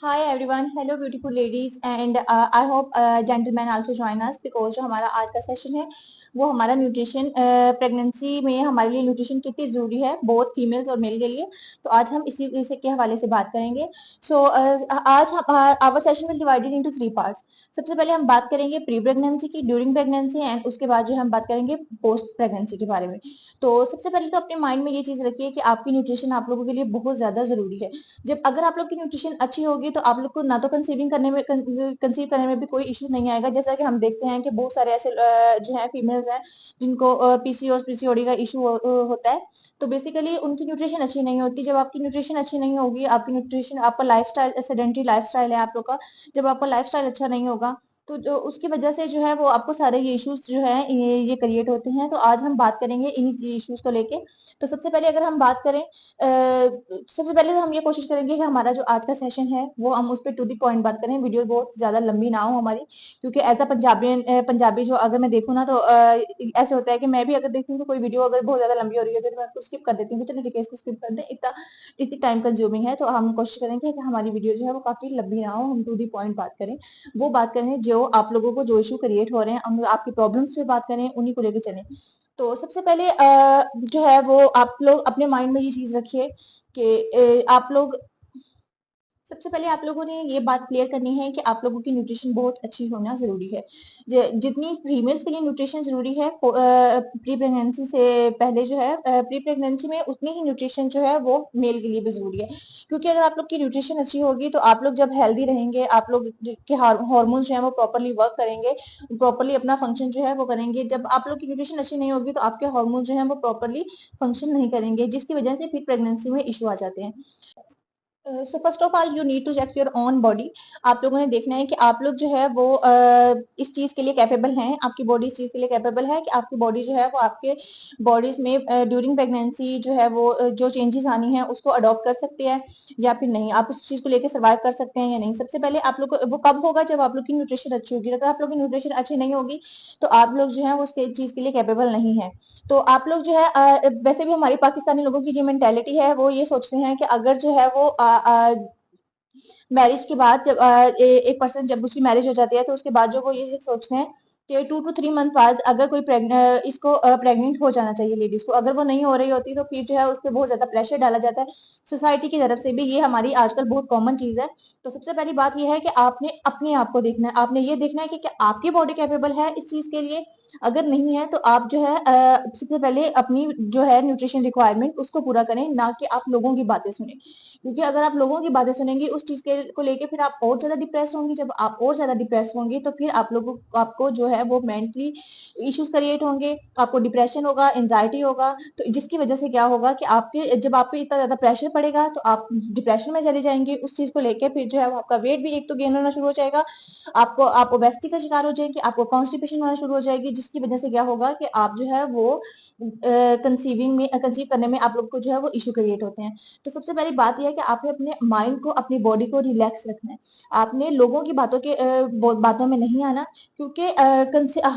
Hi everyone, hello beautiful ladies and I hope gentlemen also join us because जो हमारा आज का session है वो हमारा न्यूट्रिशन प्रेगनेंसी में हमारे लिए न्यूट्रिशन कितनी जरूरी है बोथ फीमेल्स और मेल के लिए। तो आज हम इसी के हवाले से बात करेंगे। आज हम आवर सेशन में डिवाइडेड इनटू 3 पार्ट्स। सबसे पहले हम बात करेंगे प्री प्रेगनेंसी की, ड्यूरिंग प्रेगनेंसी एंड उसके बाद जो हम बात करेंगे पोस्ट प्रेगनेंसी के बारे में। तो सबसे पहले तो अपने माइंड में ये चीज रखिए कि आपकी न्यूट्रिशन आप लोगों के लिए बहुत ज्यादा जरूरी है। जब अगर आप लोग की न्यूट्रिशन अच्छी होगी तो आप लोग को ना तो कंसीव करने में भी कोई इश्यू नहीं आएगा। जैसा कि हम देखते हैं कि बहुत सारे ऐसे जो है फीमेल्स हैं जिनको पीसीओएस पीसीओडी का इशू होता है। तो बेसिकली उनकी न्यूट्रिशन अच्छी नहीं होती। जब आपकी न्यूट्रिशन अच्छी नहीं होगी, आपकी न्यूट्रिशन आपका लाइफस्टाइल सेडेंटरी लाइफस्टाइल है आप लोग का, जब आपका लाइफस्टाइल अच्छा नहीं होगा तो जो उसकी वजह से जो है वो आपको सारे ये इश्यूज जो है ये क्रिएट होते हैं। तो आज हम बात करेंगे इन्हीं इश्यूज को लेके। तो सबसे पहले अगर हम बात करें सबसे पहले तो हम ये कोशिश करेंगे कि हमारा जो आज का सेशन है वो हम उस पर टू दी पॉइंट बात करें, वीडियो बहुत ज्यादा लंबी ना हो हमारी। क्योंकि एज अ पंजाबी जो अगर मैं देखूँ ना तो ऐसे होता है कि मैं भी अगर देखती हूँ तो कोई वीडियो अगर बहुत ज्यादा लंबी हो रही है तो मैं उसको स्किप कर देती हूँ। चलो ठीक है, इसको स्किप कर दें, इतना इतनी टाइम कंज्यूमिंग है। तो हम कोशिश करेंगे कि हमारी वीडियो जो है वो काफी लंबी ना हो, हम टू दी पॉइंट बात करें। वो बात करें जो आप लोगों को जो इशू क्रिएट हो रहे हैं, हम आपकी प्रॉब्लम्स पे बात करें, उन्हीं को लेकर चलें। तो सबसे पहले जो है वो आप लोग अपने माइंड में ये चीज रखिए कि आप लोग सबसे पहले आप लोगों ने ये बात क्लियर करनी है कि आप लोगों की न्यूट्रिशन बहुत अच्छी होना जरूरी है। जितनी फीमेल्स के लिए न्यूट्रिशन जरूरी है प्री प्रेगनेंसी से पहले जो है, प्री प्रेगनेंसी में उतनी ही न्यूट्रिशन जो है वो मेल के लिए भी जरूरी है। क्योंकि अगर आप लोग की न्यूट्रिशन अच्छी होगी तो आप लोग जब हेल्दी रहेंगे, आप लोग के हार्मोन्स जो है वो प्रॉपरली वर्क करेंगे, प्रॉपरली अपना फंक्शन जो है वो करेंगे। जब आप लोग की न्यूट्रिशन अच्छी नहीं होगी तो आपके हार्मोन जो है वो प्रॉपरली फंक्शन नहीं करेंगे, जिसकी वजह से फिर प्रेगनेंसी में इशू आ जाते हैं। So first of all you need to check your own body. आप लोगों ने देखना है कि आप लोग जो है वो इस चीज के लिए कैपेबल हैं, आपकी बॉडी इस चीज के लिए कैपेबल है कि आपकी बॉडी जो है वो आपके बॉडीज में ड्यूरिंग प्रेगनेंसी जो है वो जो चेंजेस आनी है उसको अडॉप्ट कर सकते हैं या फिर नहीं, आप उस चीज को लेकर सर्वाइव कर सकते हैं या नहीं। सबसे पहले आप लोग को वो कब होगा, जब आप लोग की न्यूट्रिशन अच्छी होगी। अगर आप लोग की न्यूट्रिशन अच्छी नहीं होगी तो आप लोग जो है वो उस चीज के लिए कैपेबल नहीं है। तो आप लोग जो है वैसे भी हमारी पाकिस्तानी लोगों की जो मेंटेलिटी है वो ये सोचते हैं कि अगर जो है वो मैरिज के बाद जब एक पर्सन जब उसकी मैरिज हो जाती है तो उसके बाद जो वो ये सोचते हैं कि 2 to 3 मंथ बाद अगर कोई इसको प्रेग्नेंट हो जाना चाहिए लेडीज को। अगर वो नहीं हो रही होती तो फिर जो है उस पर बहुत ज्यादा प्रेशर डाला जाता है सोसाइटी की तरफ से भी। ये हमारी आजकल बहुत कॉमन चीज है। तो सबसे पहली बात यह है कि आपने अपने आप को देखना है, आपने ये देखना है कि क्या आपकी बॉडी कैपेबल है इस चीज के लिए। अगर नहीं है तो आप जो है सबसे पहले अपनी जो है न्यूट्रिशन रिक्वायरमेंट उसको पूरा करें, ना कि आप लोगों की बातें सुने। क्योंकि अगर आप लोगों की बातें सुनेंगी उस चीज के को लेके फिर आप और ज्यादा डिप्रेस होंगी। जब आप और ज्यादा डिप्रेस होंगी तो फिर आप लोगों आपको जो है वो मेंटली इश्यूज क्रिएट होंगे, आपको डिप्रेशन होगा, एंजाइटी होगा। तो जिसकी वजह से क्या होगा कि आपके जब आप पे इतना ज्यादा प्रेशर पड़ेगा तो आप डिप्रेशन में चले जाएंगे उस चीज को लेके। फिर जो है वो आपका वेट भी एक तो गेन होना शुरू हो जाएगा, आपको आप ओबेसिटी का शिकार हो जाएंगे, आपको कॉन्स्टिपेशन होना शुरू हो जाएगी, जिसकी वजह से क्या होगा कि आप जो है वो कंसीव करने में आप लोग को जो है वो इश्यू क्रिएट होते हैं। तो सबसे पहली बात यह है कि आपने अपने माइंड को, अपनी बॉडी को रिलैक्स रखना है। आपने लोगों की बातों में नहीं आना। क्योंकि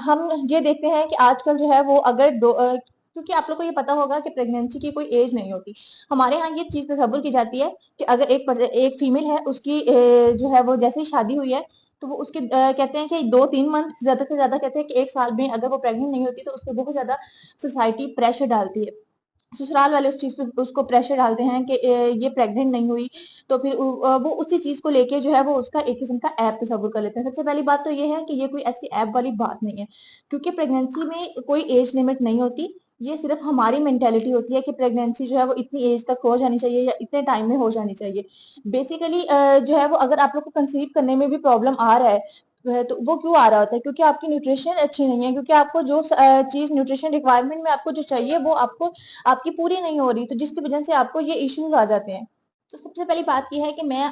हम ये देखते हैं कि आजकल जो है वो अगर क्योंकि आप लोग को ये पता होगा कि प्रेगनेंसी की कोई एज नहीं होती। हमारे यहाँ ये चीज तस्वुर की जाती है कि अगर एक फीमेल है उसकी जो है वो जैसे ही शादी हुई है तो वो उसके कहते हैं कि 2-3 मंथ, ज्यादा से ज्यादा कहते हैं कि एक साल में अगर वो प्रेग्नेंट नहीं होती तो उस पर बहुत ज्यादा सोसाइटी प्रेशर डालती है। ससुराल वाले उस चीज पे उसको प्रेशर डालते हैं कि ये प्रेग्नेंट नहीं हुई। तो फिर वो उसी चीज को लेके जो है वो उसका एक किस्म का ऐप तस्वुर कर लेते हैं। सबसे पहली बात तो ये है कि ये कोई ऐसी ऐप वाली बात नहीं है। क्योंकि प्रेगनेंसी में कोई एज लिमिट नहीं होती। ये सिर्फ हमारी मेंटेलिटी होती है कि प्रेगनेंसी जो है वो इतनी एज तक हो जानी चाहिए या इतने टाइम में हो जानी चाहिए। बेसिकली जो है वो अगर आप लोग को कंसीव करने में भी प्रॉब्लम आ रहा है तो वो क्यों आ रहा होता है? क्योंकि आपकी न्यूट्रिशन अच्छी नहीं है। क्योंकि आपको जो चीज न्यूट्रिशन रिक्वायरमेंट में आपको जो चाहिए वो आपको आपकी पूरी नहीं हो रही, तो जिसकी वजह से आपको ये इश्यूज आ जाते हैं। तो सबसे पहली बात ये है कि मैं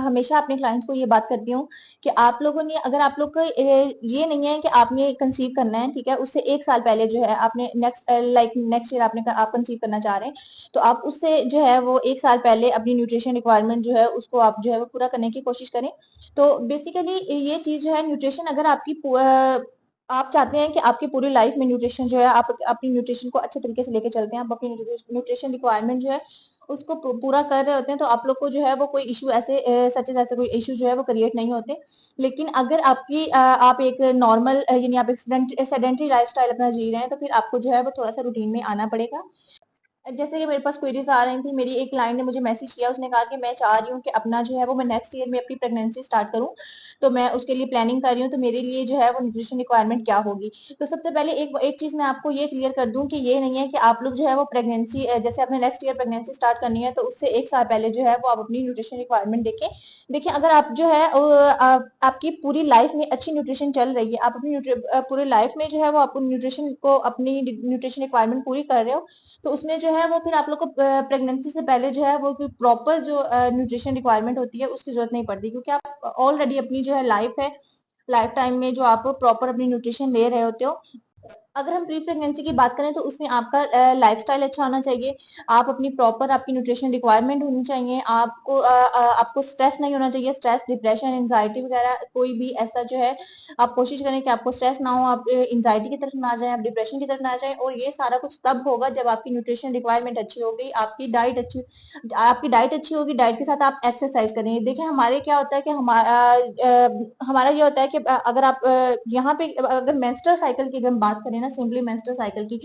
हमेशा अपने क्लाइंट्स को ये बात करती हूँ कि आप लोगों ने, अगर आप लोग को ये नहीं है कि आपने कंसीव करना है, ठीक है, उससे एक साल पहले जो है आपने नेक्स्ट ईयर आप कंसीव करना चाह रहे हैं तो आप उससे जो है वो एक साल पहले अपनी न्यूट्रिशन रिक्वायरमेंट जो है उसको आप जो है वो पूरा करने की कोशिश करें। तो बेसिकली ये चीज जो है न्यूट्रिशन, अगर आप चाहते हैं कि आपकी पूरी लाइफ में न्यूट्रिशन जो है आप अपनी न्यूट्रिशन को अच्छे तरीके से लेके चलते हैं, आप अपनी न्यूट्रिशन रिक्वायरमेंट जो है उसको पूरा कर रहे होते हैं, तो आप लोग को जो है वो कोई इशू ऐसे सच ऐसे कोई इशू जो है वो क्रिएट नहीं होते। लेकिन अगर आप एक नॉर्मल यानी आप एक सेडेंटरी लाइफस्टाइल अपना जी रहे हैं, तो फिर आपको जो है वो थोड़ा सा रूटीन में आना पड़ेगा। जैसे कि मेरे पास क्वेरीज आ रही थी, मेरी एक क्लाइंट ने मुझे मैसेज किया, उसने कहा कि मैं चाह रही हूँ कि अपना जो है वो मैं नेक्स्ट ईयर में अपनी प्रेगनेंसी स्टार्ट करूँ, तो मैं उसके लिए प्लानिंग कर रही हूँ, तो मेरे लिए जो है वो न्यूट्रिशन रिक्वायरमेंट क्या होगी। तो सबसे पहले एक एक चीज मैं आपको ये क्लियर कर दूं कि ये नहीं है कि आप लोग जो है वो प्रेगनेंसी जैसे आपने नेक्स्ट ईयर प्रेगनेंसी स्टार्ट करनी है, तो उससे एक साल पहले जो है वो आप अपनी न्यूट्रिशन रिक्वायरमेंट देखें। देखिए, अगर आप जो है आपकी पूरी लाइफ में अच्छी न्यूट्रिशन चल रही है, आप अपनी पूरी लाइफ में जो है वो आपको न्यूट्रिशन को अपनी न्यूट्रिशन रिक्वायरमेंट पूरी कर रहे हो, तो उसमें जो है वो फिर आप लोग को प्रेगनेंसी से पहले जो है वो प्रॉपर जो न्यूट्रिशन रिक्वायरमेंट होती है उसकी जरूरत नहीं पड़ती, क्योंकि आप ऑलरेडी अपनी जो है लाइफ टाइम में जो आप प्रॉपर अपनी न्यूट्रिशन ले रहे होते हो। अगर हम प्री प्रेगनेंसी की बात करें, तो उसमें आपका लाइफस्टाइल अच्छा होना चाहिए, आप अपनी प्रॉपर आपकी न्यूट्रिशन रिक्वायरमेंट होनी चाहिए, आपको स्ट्रेस नहीं होना चाहिए, स्ट्रेस डिप्रेशन एंजाइटी वगैरह कोई भी ऐसा जो है आप कोशिश करें कि आपको स्ट्रेस ना हो, आप एंजाइटी की तरफ ना जाए, आप डिप्रेशन की तरफ ना जाए। और ये सारा कुछ तब होगा जब आपकी न्यूट्रिशन रिक्वायरमेंट अच्छी होगी, आपकी डाइट अच्छी होगी, डाइट के साथ आप एक्सरसाइज करेंगे। देखिए, हमारे क्या होता है कि हमारा ये होता है कि अगर आप यहाँ पे अगर मेंस्ट्रुअल साइकिल की अगर हम बात करें ना, सिंपली मेंस्ट्रुअल साइकिल की,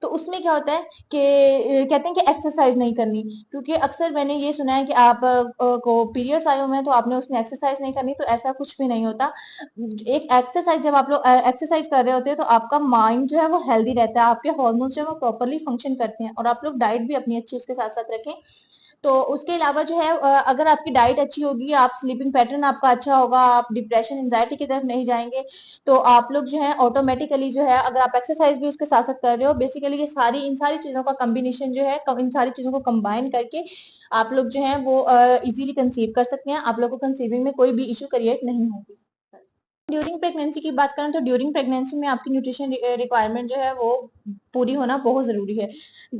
तो उसमें क्या होता है कि कहते हैं कि एक्सरसाइज नहीं करनी, क्योंकि अक्सर मैंने ये सुना है कि आप को पीरियड्स आए हुए हैं तो आपने उसमें एक्सरसाइज नहीं करनी, तो ऐसा कुछ भी नहीं होता। एक एक्सरसाइज जब आप लोग एक्सरसाइज कर रहे होते हैं, तो आपका माइंड जो है वो हेल्दी रहता है, आपके हार्मोन्स जो है वो प्रॉपरली फंक्शन करते हैं, और आप लोग डाइट भी अपनी अच्छी उसके साथ साथ रखें। तो उसके अलावा जो है अगर आपकी डाइट अच्छी होगी, आप स्लीपिंग पैटर्न आपका अच्छा होगा, आप डिप्रेशन एंजाइटी की तरफ नहीं जाएंगे, तो आप लोग जो है ऑटोमेटिकली जो है, अगर आप एक्सरसाइज भी उसके साथ साथ कर रहे हो, बेसिकली ये सारी इन सारी चीजों का कॉम्बिनेशन जो है, इन सारी चीजों को कंबाइन करके आप लोग जो है वो इजीली कंसीव कर सकते हैं, आप लोग को कंसीविंग में कोई भी इश्यू क्रिएट नहीं होगी। ड्यूरिंग प्रेगनेंसी की बात करें, तो ड्यूरिंग प्रेगनेंसी में आपकी न्यूट्रिशन रिक्वायरमेंट जो है वो पूरी होना बहुत जरूरी है।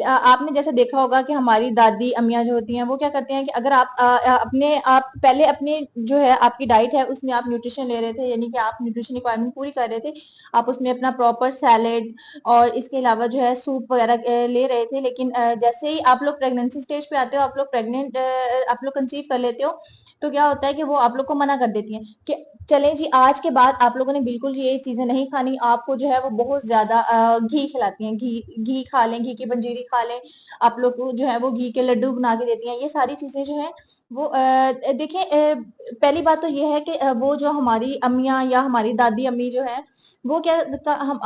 आपने जैसे देखा होगा कि हमारी दादी अम्मियां जो होती हैं वो क्या करती हैं कि अगर आप पहले अपने जो है आपकी डाइट है उसमें आप न्यूट्रिशन ले रहे थे, यानी कि आप न्यूट्रिशन रिक्वायरमेंट पूरी कर रहे थे, आप उसमें अपना प्रॉपर सैलेड और इसके अलावा जो है सूप वगैरह ले रहे थे। लेकिन जैसे ही आप लोग प्रेगनेंसी स्टेज पे आते हो, आप लोग कंसीव कर लेते हो, तो क्या होता है कि वो आप लोग को मना कर देती हैं कि चलें जी, आज के बाद आप लोगों ने बिल्कुल ये चीजें नहीं खानी, आपको जो है वो बहुत ज्यादा घी खिलाती हैं, घी घी खा लें, घी की पंजीरी खा लें, आप लोग को जो है वो घी के लड्डू बना के देती हैं। ये सारी चीजें जो है वो देखिए, पहली बात तो ये है कि वो जो हमारी अम्मियाँ या हमारी दादी अम्मी जो है वो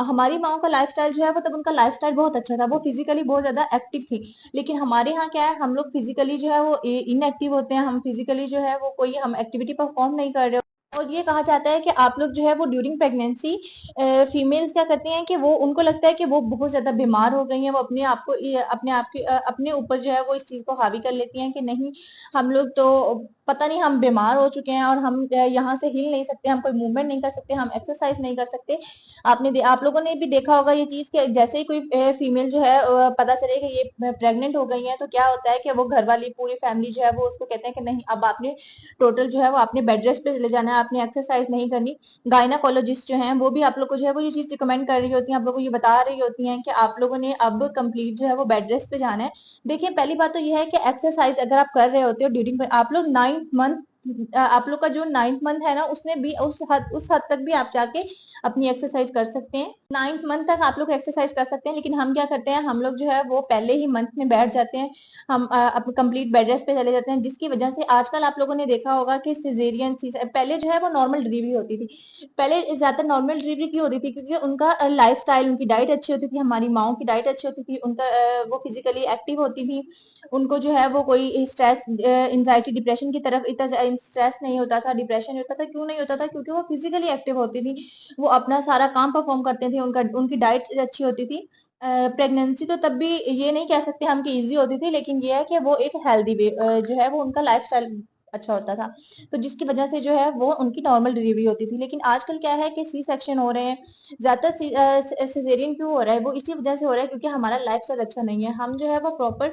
हमारी माओ का लाइफस्टाइल जो है वो, तब उनका लाइफस्टाइल बहुत अच्छा था, वो फिजिकली बहुत ज्यादा एक्टिव थी। लेकिन हमारे यहाँ क्या है, हम लोग फिजिकली जो है वो इनएक्टिव होते हैं, हम फिजिकली जो है वो कोई हम एक्टिविटी परफॉर्म नहीं कर रहे। और ये कहा जाता है कि आप लोग जो है वो ड्यूरिंग प्रेगनेंसी फीमेल्स क्या करती हैं कि वो उनको लगता है कि वो बहुत ज्यादा बीमार हो गई हैं, वो अपने आप को अपने ऊपर जो है वो इस चीज को हावी कर लेती हैं कि नहीं, हम लोग तो पता नहीं हम बीमार हो चुके हैं और हम यहाँ से हिल नहीं सकते, हम कोई मूवमेंट नहीं कर सकते, हम एक्सरसाइज नहीं कर सकते। आप लोगों ने भी देखा होगा ये चीज कि जैसे ही कोई फीमेल जो है पता चले कि ये प्रेग्नेंट हो गई है, तो क्या होता है कि वो घर वाली पूरी फैमिली जो है वो उसको कहते हैं कि नहीं, अब आपने टोटल जो है वो आपने बेड रेस्ट पे चले जाना है, आपने एक्सरसाइज नहीं करनी। गायनाकोलॉजिस्ट जो हैं वो भी आप लोग को जो है वो ये चीज रिकमेंड कर रही होती हैं, आप लोगों को ये बता रही होती हैं कि आप लोगों ने अब कंप्लीट जो है वो बेड रेस्ट पे जाना है। देखिए, पहली बात तो ये है कि एक्सरसाइज अगर आप कर रहे होते हो ड्यूरिंग, आप लोग 9th मंथ, आप लोग का जो 9th मंथ है ना, उसमें भी उस हद तक भी आप जाके अपनी एक्सरसाइज कर सकते हैं। 9th मंथ तक आप लोग एक्सरसाइज कर सकते हैं, लेकिन हम क्या करते हैं, हम लोग जो है वो पहले ही मंथ में बैठ जाते हैं, हम अपने कंप्लीट बेड रेस्ट पे चले जाते हैं, जिसकी वजह से आजकल आप लोगों ने देखा होगा कि सिजेरियन, पहले जो है वो नॉर्मल डिलीवरी होती थी। पहले ज्यादातर नॉर्मल डिलीवरी की होती थी क्योंकि उनका लाइफस्टाइल, उनकी डाइट अच्छी होती थी, हमारी माओ की डाइट अच्छी होती थी, उनका वो फिजिकली एक्टिव होती थी, उनको जो है वो कोई स्ट्रेस एंजाइटी डिप्रेशन की तरफ इतना स्ट्रेस नहीं होता था, डिप्रेशन होता था, क्यों नहीं होता था, क्योंकि वो फिजिकली एक्टिव होती थी, वो अपना सारा काम परफॉर्म करते थे, उनकी डाइट अच्छी होती थी। प्रेगनेंसी तो तब भी ये नहीं कह सकते हम कि इजी होती थी, लेकिन ये है कि वो एक हेल्दी वे जो है वो उनका लाइफस्टाइल अच्छा होता था, तो जिसकी वजह से जो है वो उनकी नॉर्मल डिलीवरी होती थी। लेकिन आजकल क्या है कि सी सेक्शन हो रहे हैं, ज्यादातर सिजेरियन क्यों हो रहा है, वो इसी वजह से हो रहा है क्योंकि हमारा लाइफ स्टाइल अच्छा नहीं है। हम जो है वो प्रॉपर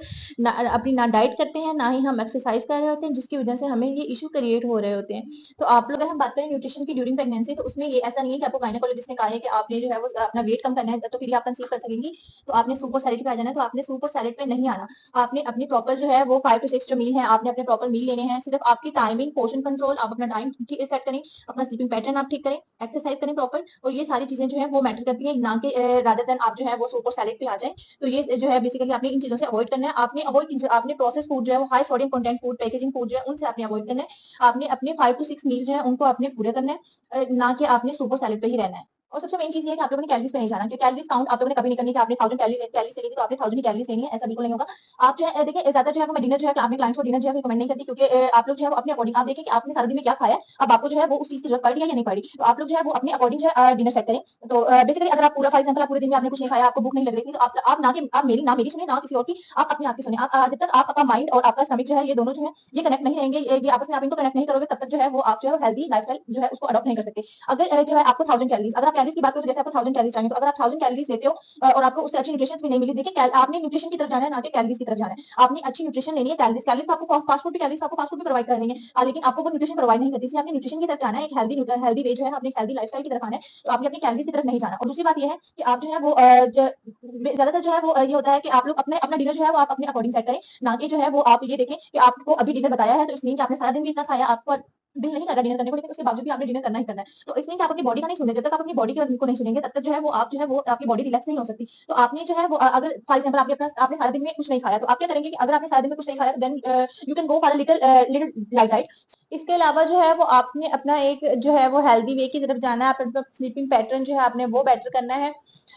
अपनी ना डाइट करते हैं, ना ही हम एक्सरसाइज कर रहे होते हैं, जिसकी वजह से हमें ये इशू क्रिएट हो रहे होते हैं। तो आप लोग, अगर हम बात करें न्यूट्रिशन की ड्यूरिंग प्रेगनेंसी, तो उसमें ये ऐसा नहीं है कि आपको गायनेकोलॉजिस्ट ने कहा है कि आपने जो है वो अपना वेट कम करना है तो फिर आप कंसीव कर सकेंगी, तो आपने सूप और सैलेड पे आ जाना है। तो आपने सूप और सैलेड पे नहीं आना, आपने अपनी प्रॉपर जो है वो 5 to 6 जो मील है, आपने अपने प्रॉपर मील लेने हैं। सिर्फ आपकी टाइमिंग, पोर्शन कंट्रोल, आप अपना टाइम सेट करें, अपना स्लीपिंग पैटर्न आप ठीक करें, एक्सरसाइज करें प्रॉपर, और ये सारी चीजें जो है वो मैटर करती है, ना कि रादर देन आप जो है वो सूप और सैलेड पे आ जाए। तो ये जो है बेसिकली आपने इन चीजों से अवॉइड करना है। आपने प्रोसेस फूड जो है वो high sodium content food, packaging food जो है उनसे आपने अवॉइड करना है। आपने अपने 5 to 6 मील जो है उनको आपने पूरे करना है, ना कि आपने सूप और सैलेड पे ही रहना है। और सबसे मेन चीज ये है कि आप लोगों ने कैलोरीज पे नहीं जाना, कि कैलोरीज काउंट आप लोगों ने कभी नहीं करनी कि आपने 1000 कैलोरीज लेनी तो आपने 1000 ही कैलोरीज लेनी है, ऐसा बिल्कुल नहीं होगा। आप जो है देखिए, ज्यादा जो है मैं डिनर जो है अपने क्लाइंट्स को डिनर जो है रिकमेंड नहीं करती, क्योंकि आप लोग जो है वो अपने अकॉर्डिंग आप देखिए कि आपने सारा दिन में क्या खाया, अब आपको जो है वो उस चीज की जरूरत पड़ रही है या नहीं पड़ रही, तो आप लोग जो है वो अपने अकॉर्डिंग जो है डिनर सेट करें। तो बेसिकली अगर आप पूरा फॉर एग्जाम्पल आप पूरे दिन में आपने कुछ नहीं खाया, आपको भूख नहीं लग रही थी, तो आप ना कि आप मेरी सुने, ना किसी और की, आप अपने आप की सुने। आप जब तक आप आपका माइंड और आपका स्टमक जो है ये दोनों जो है ये कनेक्ट नहीं रहेंगे, ये आपस में आप इनको कनेक्ट नहीं करोगे, तब तक जो है वो आप जो है हेल्दी लाइफस्टाइल जो है उसको अडॉप्ट नहीं कर सकते। अगर जो है आपको 1000 कैलोरीज, अगर आप कैलोरीज की बात करो तो जैसे आपको 1000 कैलोरीज चाहिए, तो अगर आप 1000 कैलोरीज लेते हो और आपको उससे अच्छी न्यूट्रिशन भी नहीं मिली, देखिए आपने न्यूट्रिशन की तरफ जाना है, ना कि कैलोरीज की तरफ जाना है। आपने अच्छी न्यूट्रिशन लेनी है, कैलोरीज कैलोरीज तो आपको फास्ट फूड भी, कैलोरीज आपको फास्ट फूड भी प्रोवाइड कर रही है, लेकिन आपको वो न्यूट्रिशन प्रोवाइड नहीं करती, इसलिए आपने न्यूट्रिशन की तरफ जाना है, एक हेल्दी वे जो है अपने हेल्दी लाइफस्टाइल की तरफ आना है। तो आपने अपनी कैलोरीज की तरफ नहीं जाना। और दूसरी बात ये है कि आप जो है वो ज्यादातर जो है वो ये होता है कि आप लोग अपने अपना डिनर जो है वो आप अपने अकॉर्डिंग सेट करें, ना कि जो है वो आप ये देखें कि आपको अभी डिनर बताया है तो इसलिए कि आपने सारा दिन भी इतना खाया, आपको दिल नहीं कर रहा डिनर करने को, लेकिन उसके बावजूद भी आपने डिनर करना ही करना है। तो इसलिए कि आप अपनी बॉडी का नहीं सुने, जब तक आप अपनी बॉडी को नहीं सुनेंगे तब तक जो है वो आप जो है वो आपकी बॉडी रिलैक्स नहीं हो सकती। तो आपने जो है वो अगर फॉर एग्जांपल आपने सारा दिन में कुछ नहीं खाया, तो आप क्या करेंगे कि अगर आपने सारा दिन में कुछ नहीं खाया, then you can go for little little light diet. इसके अलावा जो है वो आपने अपना एक जो है वो हेल्दी वे की तरफ जाना है, अपना स्लीपिंग पैटर्न जो है आपने वो बेटर करना है।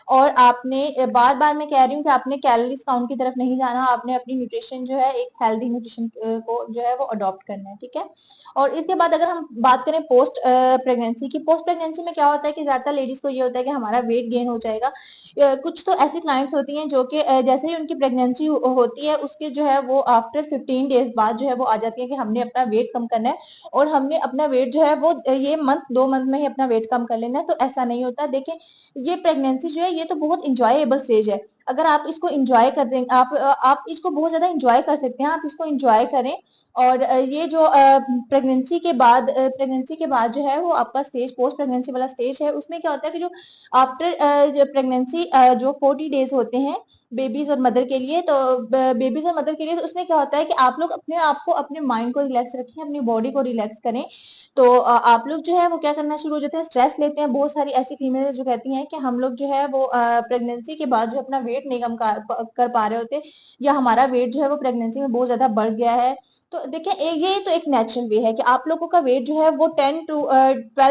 और आपने बार बार मैं कह रही हूँ कि आपने कैलोरीज काउंट की तरफ नहीं जाना, आपने अपनी न्यूट्रिशन जो है एक हेल्दी न्यूट्रिशन को जो है वो अडॉप्ट करना है, ठीक है। और इसके बाद अगर हम बात करें पोस्ट प्रेगनेंसी की, पोस्ट प्रेगनेंसी में क्या होता है कि ज्यादातर लेडीज को ये होता है कि हमारा वेट गेन हो जाएगा। कुछ तो ऐसी क्लाइंट्स होती हैं जो कि जैसे ही उनकी प्रेगनेंसी होती है उसके जो है वो आफ्टर 15 डेज बाद जो है वो आ जाती है कि हमने अपना वेट कम करना है, और हमने अपना वेट जो है वो ये मंथ 2 मंथ में ही अपना वेट कम कर लेना है। तो ऐसा नहीं होता। देखिए, ये प्रेगनेंसी जो है ये तो बहुत इंजॉयबल स्टेज है। अगर आप इसको इंजॉय कर दें, आप इसको बहुत ज्यादा इंजॉय कर सकते हैं, आप इसको इंजॉय करें। और ये जो प्रेगनेंसी के बाद जो है वो आपका स्टेज पोस्ट प्रेगनेंसी वाला स्टेज है, उसमें क्या होता है कि जो आफ्टर प्रेगनेंसी जो 40 डेज होते हैं बेबीज और मदर के लिए, तो बेबीज और मदर के लिए, तो उसमें क्या होता है कि आप लोग अपने आप को, अपने माइंड को रिलैक्स रखें, अपनी बॉडी को रिलैक्स करें। तो आप लोग जो है वो क्या करना शुरू हो जाते हैं, स्ट्रेस लेते हैं। बहुत सारी ऐसी फीमेल्स जो कहती हैं कि हम लोग जो है वो प्रेगनेंसी के बाद जो अपना वेट नहीं कम कर पा रहे होते, या हमारा वेट जो है वो प्रेगनेंसी में बहुत ज्यादा बढ़ गया है। तो देखिए, ये तो एक नेचुरल वे है कि आप लोगों का वेट जो है वो 12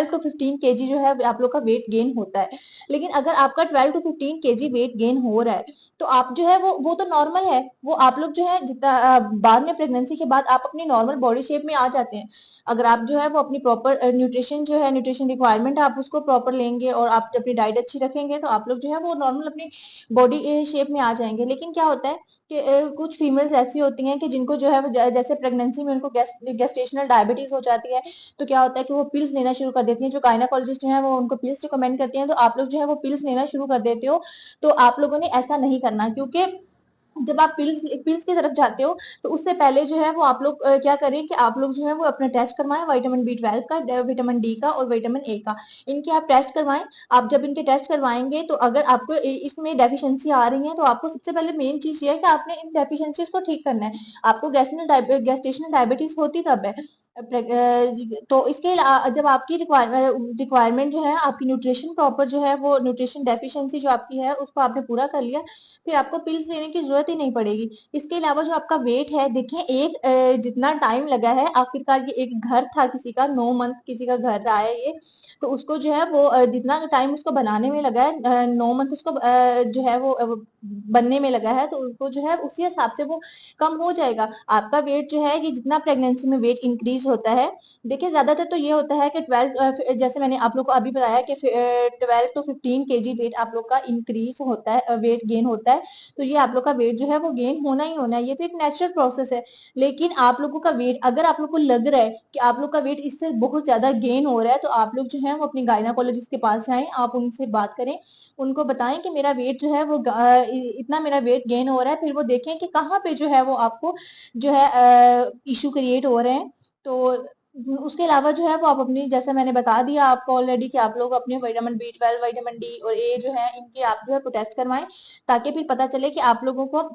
to 15 kg जो है आप लोग का वेट गेन होता है। लेकिन अगर आपका 12 to 15 kg वेट गेन हो रहा है, तो आप जो है वो तो नॉर्मल है। वो आप लोग जो है जितना बाद में प्रेगनेंसी के बाद आप अपनी नॉर्मल बॉडी शेप में आ जाते हैं। अगर आप जो है वो अपनी प्रॉपर न्यूट्रिशन जो है, न्यूट्रिशन रिक्वायरमेंट आप उसको प्रॉपर लेंगे और आप अपनी डाइट अच्छी रखेंगे, तो आप लोग जो है वो नॉर्मल अपनी बॉडी शेप में आ जाएंगे। लेकिन क्या होता है कि कुछ फीमेल्स ऐसी होती हैं कि जिनको जो है वो जैसे प्रेगनेंसी में उनको गेस्टेशनल डायबिटीज हो जाती है, तो क्या होता है कि वो पिल्स लेना शुरू कर देती हैं। जो गायनाकोलॉजिस्ट जो है वो उनको पिल्स रिकमेंड करती हैं, तो आप लोग जो है वो पिल्स लेना शुरू कर देते हो। तो आप लोगों ने ऐसा नहीं करना, क्योंकि जब आप पिल्स पिल्स की तरफ जाते हो, तो उससे पहले जो है वो आप लोग क्या करें कि आप लोग जो है वो अपना टेस्ट करवाएं, विटामिन B12 का, विटामिन डी का और विटामिन ए का। इनके आप टेस्ट करवाएं। आप जब इनके टेस्ट करवाएंगे, तो अगर आपको इसमें डेफिशिएंसी आ रही है, तो आपको सबसे पहले मेन चीज ये है कि आपने इन डेफिशिएंसीज को ठीक करना है। आपको गेस्टेशनल डायबिटीज होती तब है। तो इसके जब आपकी रिक्वायरमेंट जो है, आपकी न्यूट्रिशन प्रॉपर जो है वो न्यूट्रिशन डेफिशिएंसी जो आपकी है उसको आपने पूरा कर लिया, फिर आपको पिल्स लेने की जरूरत ही नहीं पड़ेगी। इसके अलावा जो आपका वेट है, देखें एक जितना टाइम लगा है, आखिरकार ये एक घर था किसी का, 9 मंथ किसी का घर रहा है ये, तो उसको जो है वो जितना टाइम उसको बनाने में लगा है, 9 मंथ उसको जो है वो बनने में लगा है, तो उनको जो है उसी हिसाब से वो कम हो जाएगा। आपका वेट जो है, ये जितना प्रेगनेंसी में वेट इंक्रीज होता है, देखिए ज्यादातर तो ये होता है कि 12, जैसे मैंने आप लोग को अभी बताया कि 12 to 15 kg वेट आप लोग का इंक्रीज होता है, वेट गेन होता है। तो ये आप लोग का वेट जो है वो गेन होना ही होना है, ये तो एक नेचुरल प्रोसेस है। लेकिन आप लोगों का वेट, अगर आप लोग को लग रहा है कि आप लोग का वेट इससे बहुत ज्यादा गेन हो रहा है, तो आप लोग जो है वो अपनी गायनाकोलॉजिस्ट के पास जाएं, आप उनसे बात करें, उनको बताएं कि मेरा वेट जो है वो इतना मेरा वेट गेन हो रहा है, फिर वो देखें कि कहाँ पे जो है वो आपको जो है इशू क्रिएट हो रहे हैं। तो उसके अलावा जो है वो आप अपनी, जैसे मैंने बता दिया आपको ऑलरेडी, कि आप लोग अपने विटामिन B12, विटामिन D और A जो है, इनके आप जो है टेस्ट करवाएं, ताकि फिर पता चले कि आप लोगों को।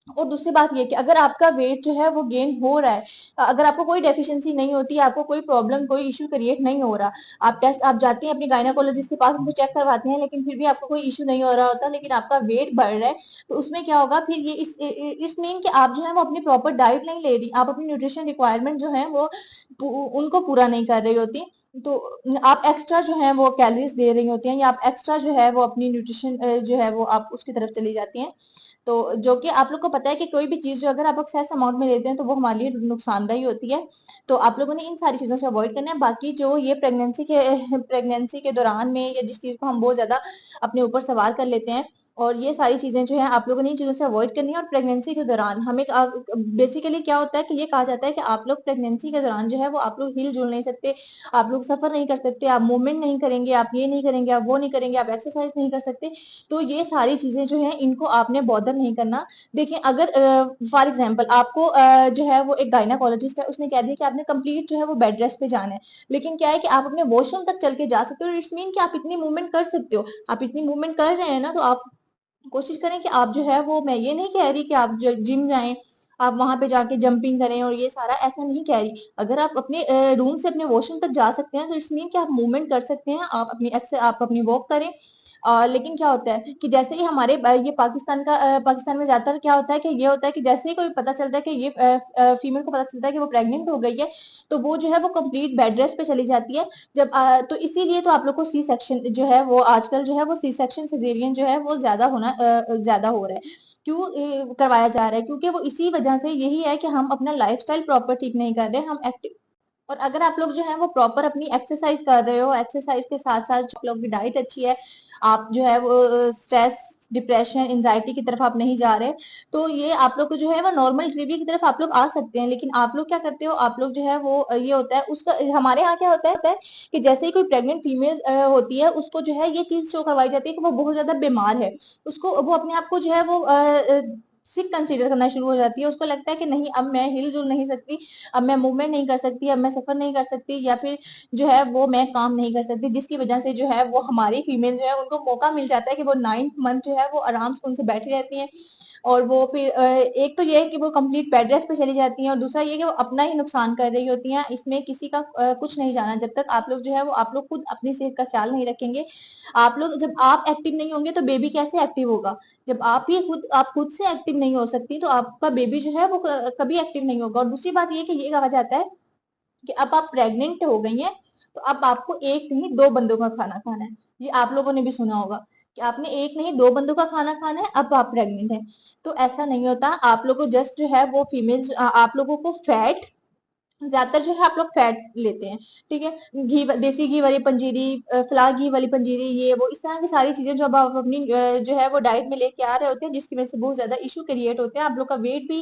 और दूसरी बात ये कि अगर आपका वेट जो है वो गेन हो रहा है, अगर आपको कोई डेफिशिएंसी नहीं होती, आपको कोई प्रॉब्लम, कोई इश्यू क्रिएट नहीं हो रहा, आप जाती हैं अपनी गायनाकोलॉजिस्ट के पास, उनको चेक करवाते हैं, लेकिन फिर भी आपको कोई इश्यू नहीं हो रहा होता, लेकिन आपका वेट बढ़ रहा है, तो उसमें क्या होगा फिर, ये इस मीन कि आप जो है वो अपनी प्रॉपर डाइट नहीं ले रही, आप अपनी न्यूट्रिशन रिक्वायरमेंट जो है वो उनको पूरा नहीं कर रही होती। तो आप एक्स्ट्रा जो है वो कैलोरीज दे रही होती हैं, या आप एक्स्ट्रा जो है वो अपनी न्यूट्रिशन जो है वो आप उसकी तरफ चली जाती हैं। तो जो कि आप लोग को पता है कि कोई भी चीज जो अगर आप एक्सेस अमाउंट में लेते हैं, तो वो हमारे लिए नुकसानदायी होती है। तो आप लोगों ने इन सारी चीजों से अवॉइड करना है। बाकी जो ये प्रेगनेंसी के दौरान में, या जिस चीज को हम बहुत ज्यादा अपने ऊपर सवार कर लेते हैं, और ये सारी चीजें जो है आप लोगों ने इन चीजों से अवॉइड करनी है। और प्रेगनेंसी के दौरान हमें बेसिकली क्या होता है कि ये कहा जाता है कि आप लोग प्रेगनेंसी के दौरान जो है वो आप लोग हिल जुल नहीं सकते, आप लोग सफर नहीं कर सकते, आप मूवमेंट नहीं करेंगे, आप ये नहीं करेंगे, आप वो नहीं करेंगे, आप एक्सरसाइज नहीं कर सकते। तो ये सारी चीजें जो है, इनको आपने बॉदर नहीं करना। देखिए, अगर फॉर एग्जाम्पल आपको जो है वो एक गायनाकोलॉजिस्ट है, उसने कह दिया कि आपने कंप्लीट जो है वो बेड रेस्ट पे जाना है, लेकिन क्या है कि आप अपने वॉशरूम तक चल के जा सकते हो, इट्स मीन कि आप इतनी मूवमेंट कर सकते हो। आप इतनी मूवमेंट कर रहे हैं ना, तो आप कोशिश करें कि आप जो है वो, मैं ये नहीं कह रही कि आप जिम जाएं, आप वहां पे जाके जंपिंग करें और ये सारा, ऐसा नहीं कह रही। अगर आप अपने रूम से अपने वॉशरूम तक जा सकते हैं, तो इट्स मीन कि आप मूवमेंट कर सकते हैं, आप अपनी वॉक करें। लेकिन क्या होता है कि जैसे ही हमारे ये पाकिस्तान में ज्यादातर क्या होता है कि ये होता है कि जैसे ही कोई पता चलता है कि ये फीमेल को पता चलता है कि वो प्रेग्नेंट हो गई है, तो वो जो है वो कंप्लीट बेड रेस्ट पे चली जाती है। तो इसीलिए तो आप लोग को सी सेक्शन जो है वो आजकल जो है वो सी सेक्शन सिजेरियन जो है वो ज्यादा हो रहा है। क्यों करवाया जा रहा है? क्योंकि वो इसी वजह से यही है कि हम अपना लाइफस्टाइल प्रॉपर ठीक नहीं कर रहे, हम एक्टिव। और अगर आप लोग जो है वो प्रॉपर अपनी एक्सरसाइज कर रहे हो, एक्सरसाइज के साथ साथ आप लोग की डाइट अच्छी है, आप जो है वो स्ट्रेस, डिप्रेशन, एंजाइटी की तरफ आप नहीं जा रहे, तो ये आप लोग को जो है वो नॉर्मल डिलीवरी की तरफ आप लोग आ सकते हैं। लेकिन आप लोग क्या करते हो, आप लोग जो है वो ये होता है उसका, हमारे यहाँ क्या होता है कि जैसे ही कोई प्रेग्नेंट फीमेल होती है, उसको जो है ये चीज शो करवाई जाती है कि वो बहुत ज्यादा बीमार है। उसको, वो अपने आप को जो है वो सिक कंसीडर करना शुरू हो जाती है। उसको लगता है कि नहीं, अब मैं हिल जुल नहीं सकती, अब मैं मूवमेंट नहीं कर सकती, अब मैं सफर नहीं कर सकती, या फिर जो है वो मैं काम नहीं कर सकती, जिसकी वजह से जो है वो हमारी फीमेल जो है उनको मौका मिल जाता है कि वो 9th मंथ जो है वो आराम से उनसे बैठी रहती हैं। और वो फिर एक तो ये है कि वो कंप्लीट बेड रेस्ट पे चली जाती हैं, और दूसरा ये कि वो अपना ही नुकसान कर रही होती हैं, इसमें किसी का कुछ नहीं जाना। जब तक आप लोग जो है वो आप लोग खुद अपनी सेहत का ख्याल नहीं रखेंगे, आप लोग, जब आप एक्टिव नहीं होंगे तो बेबी कैसे एक्टिव होगा? जब आप खुद से एक्टिव नहीं हो सकती, तो आपका बेबी जो है वो कभी एक्टिव नहीं होगा। और दूसरी बात ये कि ये कहा जाता है कि अब आप प्रेग्नेंट हो गई हैं, तो अब आपको एक नहीं दो बंदों का खाना खाना है। ये आप लोगों ने भी सुना होगा कि आपने एक नहीं दो बंदों का खाना खाना है, अब आप प्रेग्नेंट हैं। तो ऐसा नहीं होता। आप लोगों को जस्ट जो है वो फीमेल, आप लोगों को फैट, ज्यादातर जो है आप लोग फैट लेते हैं, ठीक है, देसी घी वाली पंजीरी, फलाह घी वाली पंजीरी, ये वो इस तरह की सारी चीजें जो अब आप अपनी जो है वो डाइट में लेके आ रहे होते हैं, जिसकी वजह से बहुत ज्यादा इशू क्रिएट होते हैं, आप लोग का वेट भी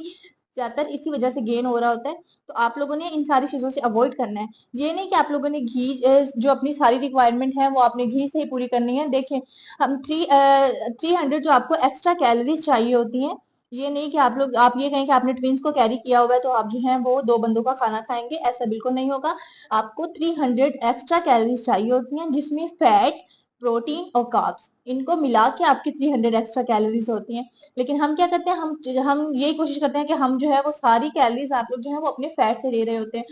ज्यादातर इसी वजह से गेन हो रहा होता है। तो आप लोगों ने इन सारी चीजों से अवॉइड करना है। ये नहीं कि आप लोगों ने घी, जो अपनी सारी रिक्वायरमेंट है वो आपने घी से ही पूरी करनी है। देखें, हम 300 जो आपको एक्स्ट्रा कैलोरीज चाहिए होती हैं, ये नहीं कि आप ये कहें कि आपने ट्विंस को कैरी किया हुआ है तो आप जो है वो दो बंदों का खाना खाएंगे, ऐसा बिल्कुल नहीं होगा। आपको 300 एक्स्ट्रा कैलोरीज चाहिए होती हैं, जिसमें फैट, प्रोटीन और कार्ब्स, इनको मिला के आपकी 300 एक्स्ट्रा कैलोरीज होती हैं। लेकिन हम क्या करते हैं, हम यही कोशिश करते हैं कि हम जो है वो सारी कैलोरीज आप लोग जो है वो अपने फैट से ले रहे होते हैं।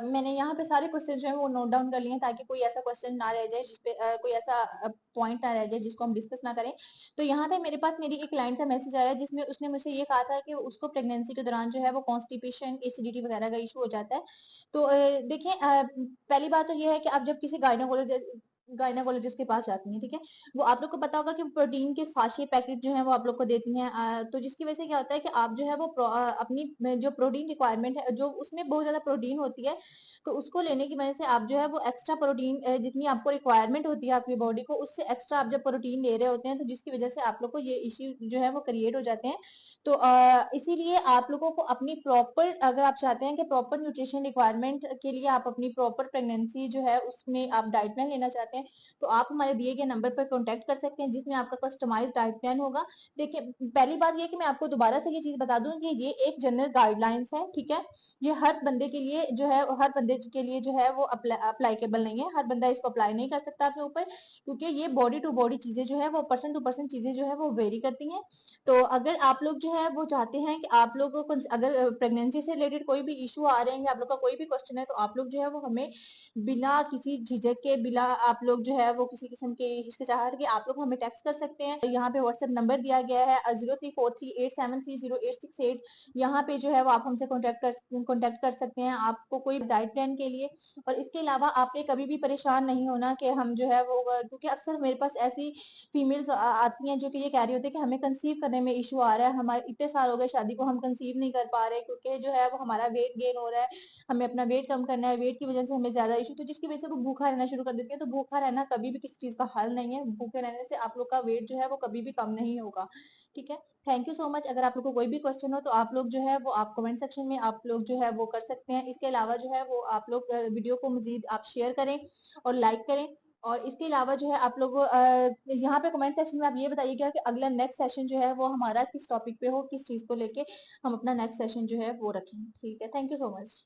मैंने यहाँ पे सारे क्वेश्चन जो है वो नोट डाउन कर लिए हैं, ताकि कोई ऐसा क्वेश्चन ना रह जाए जिसपे कोई ऐसा पॉइंट ना रह जाए जिसको हम डिस्कस ना करें। तो यहाँ पे मेरे पास मेरी एक क्लाइंट का मैसेज आया, जिसमें उसने मुझसे ये कहा था कि उसको प्रेगनेंसी के दौरान जो है वो कॉन्स्टिपेशन, एसिडिटी वगैरह का इशू हो जाता है। तो देखिए, पहली बात तो ये है कि आप जब किसी गायनोकोलॉजिस्ट गायनाकोलॉजिस्ट के पास जाती हैं, ठीक है। वो आप लोग को पता होगा कि प्रोटीन के साशे पैकेट जो है वो आप लोग को देती हैं, तो जिसकी वजह से क्या होता है कि आप जो है वो अपनी जो प्रोटीन रिक्वायरमेंट है, जो उसमें बहुत ज्यादा प्रोटीन होती है, तो उसको लेने की वजह से आप जो है वो एक्स्ट्रा प्रोटीन, जितनी आपको रिक्वायरमेंट होती है आपकी बॉडी को, उससे एक्स्ट्रा आप जब प्रोटीन ले रहे होते हैं, तो जिसकी वजह से आप लोग को ये इश्यू जो है वो क्रिएट हो जाते हैं। तो इसीलिए आप लोगों को अपनी प्रॉपर, अगर आप चाहते हैं कि प्रॉपर न्यूट्रिशन रिक्वायरमेंट के लिए आप अपनी प्रॉपर प्रेगनेंसी जो है उसमें आप डाइट प्लान लेना चाहते हैं, तो आप हमारे दिए गए नंबर पर कॉन्टेक्ट कर सकते हैं, जिसमें आपका कस्टमाइज डाइट प्लान होगा। देखिए, पहली बात ये कि मैं आपको दोबारा से ये चीज बता दूं कि ये एक जनरल गाइडलाइंस है, ठीक है। ये हर बंदे के लिए जो है, हर बंदे के लिए जो है वो अप्लाइकेबल नहीं है, हर बंदा इसको अप्लाई नहीं कर सकता अपने ऊपर, क्योंकि ये बॉडी टू बॉडी चीजें जो है वो, पर्सन टू पर्सन चीजें जो है वो वेरी करती हैं। तो अगर आप लोग जो है वो चाहते हैं कि आप लोगों को अगर प्रेगनेंसी से रिलेटेड कोई भी इशू आ रहे हैं, आप लोग का कोई भी क्वेश्चन है, तो आप लोग जो है वो हमें बिना किसी झिझक के, बिना आप लोग जो है वो किसी किस्म की हिचकिचाहट के, आप लोग हमें टेक्स्ट कर सकते हैं। यहाँ पे व्हाट्सएप नंबर दिया गया है 0343873088। यहाँ पे जो है वो आप हमसे कॉन्टेक्ट कर सकते हैं आपको कोई डाइट प्लान के लिए। और इसके अलावा आपने कभी भी परेशान नहीं होना कि हम जो है वो, क्योंकि अक्सर मेरे पास ऐसी फीमेल्स आती हैं जो कि ये कह रही होती है कि हमें कंसीव करने में इशू आ रहा है, हमारे इतने साल हो गए शादी को, हम कंसीव नहीं कर पा रहे, क्योंकि जो है वो हमारा वेट गेन हो रहा है, हमें अपना वेट कम करना है, वेट की वजह से हमें ज्यादा इशू, तो जिसकी वजह से वो भूखा रहना शुरू कर देती है। तो भूखा रहना कभी भी किसी चीज का हल नहीं है, भूखे रहने से आप लोग का वेट जो है वो कभी भी कम नहीं होगा, ठीक है। Thank you so much. अगर आप लोग को कोई भी क्वेश्चन हो तो आप लोग जो है वो आप कमेंट सेक्शन में आप लोग जो है वो कर सकते हैं। इसके अलावा जो है वो आप लोग वीडियो को मजीद आप शेयर करें और लाइक करें। और इसके अलावा जो है आप लोग यहाँ पे कमेंट सेक्शन में आप ये बताइएगा कि अगला नेक्स्ट सेशन जो है वो हमारा किस टॉपिक पे हो, किस चीज को लेके हम अपना नेक्स्ट सेशन जो है वो रखें, ठीक है। Thank you so much.